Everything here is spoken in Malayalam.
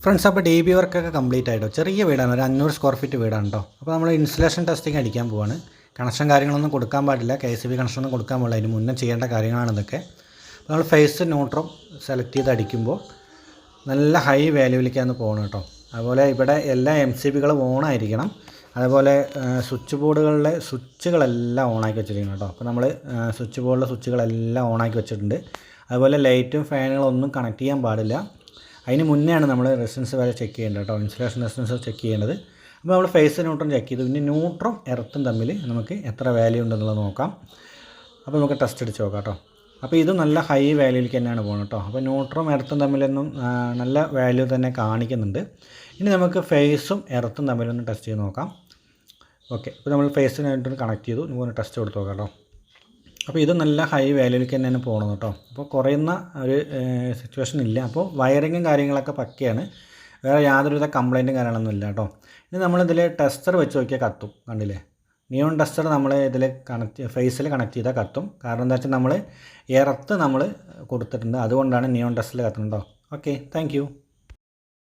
ഫ്രണ്ട്സ്, അപ്പോൾ DB വർക്കൊക്കെ കംപ്ലീറ്റ് ആയിട്ടോ. ചെറിയ വീടാണ്, ഒരു 500 സ്ക്വയർ ഫീറ്റ് വീടാണ് കേട്ടോ. അപ്പോൾ നമ്മൾ ഇൻസ്റ്റലേഷൻ ടെസ്റ്റിംഗ് അടിക്കാൻ പോവാണ്. കണക്ഷൻ കാര്യങ്ങളൊന്നും കൊടുക്കാൻ പാടില്ല, KCB കണക്ഷനൊന്നും കൊടുക്കാൻ പാടില്ല. അതിന് മുന്നേ ചെയ്യേണ്ട കാര്യങ്ങളാണ് ഇതൊക്കെ. അപ്പോൾ നമ്മൾ ഫേസ് ന്യൂട്രം സെലക്ട് ചെയ്ത് അടിക്കുമ്പോൾ നല്ല ഹൈ വാല്യൂവിലേക്കാണ് പോകണം കേട്ടോ. അതുപോലെ ഇവിടെ എല്ലാ MCBകളും ഓണായിരിക്കണം. അതുപോലെ സ്വിച്ച് ബോർഡുകളിലെ സ്വിച്ചുകളെല്ലാം ഓണാക്കി വെച്ചിരിക്കണം കേട്ടോ. അപ്പോൾ നമ്മൾ സ്വിച്ച് ബോർഡിലെ സ്വിച്ചുകളെല്ലാം ഓണാക്കി വെച്ചിട്ടുണ്ട്. അതുപോലെ ലൈറ്റും ഫാനുകളും ഒന്നും കണക്ട് ചെയ്യാൻ പാടില്ല. അതിന് മുന്നെയാണ് നമ്മൾ റെസിസ്റ്റൻസ് വരെ ചെക്ക് ചെയ്യേണ്ടത് കേട്ടോ, ഇൻസുലേഷൻ റെസിസ്റ്റൻസ് ചെക്ക് ചെയ്യേണ്ടത്. അപ്പോൾ നമ്മൾ ഫേസ് ന്യൂട്രം ചെക്ക് ചെയ്തു. പിന്നെ ന്യൂട്രം എർത്തും തമ്മിൽ നമുക്ക് എത്ര വാല്യൂ ഉണ്ടെന്നുള്ളത് നോക്കാം. അപ്പോൾ നമുക്ക് ടെസ്റ്റ് അടിച്ച് നോക്കാം കേട്ടോ. അപ്പോൾ ഇത് നല്ല ഹൈ വാല്യൂയിലേക്ക് തന്നെയാണ് പോകുന്നത് കേട്ടോ. അപ്പോൾ ന്യൂട്രം എർത്തും തമ്മിലൊന്നും നല്ല വാല്യൂ തന്നെ കാണിക്കുന്നുണ്ട്. ഇനി നമുക്ക് ഫേസും എർത്തും തമ്മിലൊന്ന് ടെസ്റ്റ് ചെയ്ത് നോക്കാം. ഓക്കെ, ഇപ്പോൾ നമ്മൾ ഫേസിനായിട്ട് കണക്ട് ചെയ്തു. നമുക്കൊന്ന് ടെസ്റ്റ് കൊടുത്ത് നോക്കാം കേട്ടോ. അപ്പോൾ ഇത് നല്ല ഹൈ വാല്യൂയിലേക്ക് തന്നെയാണ് പോകുന്നത് കേട്ടോ. അപ്പോൾ കുറയുന്ന ഒരു സിറ്റുവേഷൻ ഇല്ല. അപ്പോൾ വയറിങ്ങും കാര്യങ്ങളൊക്കെ പക്കയാണ്, വേറെ യാതൊരുവിധ കംപ്ലൈൻറ്റും കാര്യങ്ങളൊന്നും ഇല്ല കേട്ടോ. ഇനി നമ്മളിതിൽ ടെസ്റ്റർ വെച്ച് നോക്കിയാൽ കത്തും, കണ്ടില്ലേ? നിയോൺ ടെസ്റ്റർ നമ്മൾ ഇതിൽ ഫേസിൽ കണക്ട് ചെയ്താൽ കത്തും. കാരണം എന്താ വെച്ചാൽ നമ്മൾ എർത്ത് നമ്മൾ കൊടുത്തിട്ടുണ്ട്, അതുകൊണ്ടാണ് നിയോൺ ടെസ്റ്ററിൽ കത്തുന്നുണ്ടോ. Okay, thank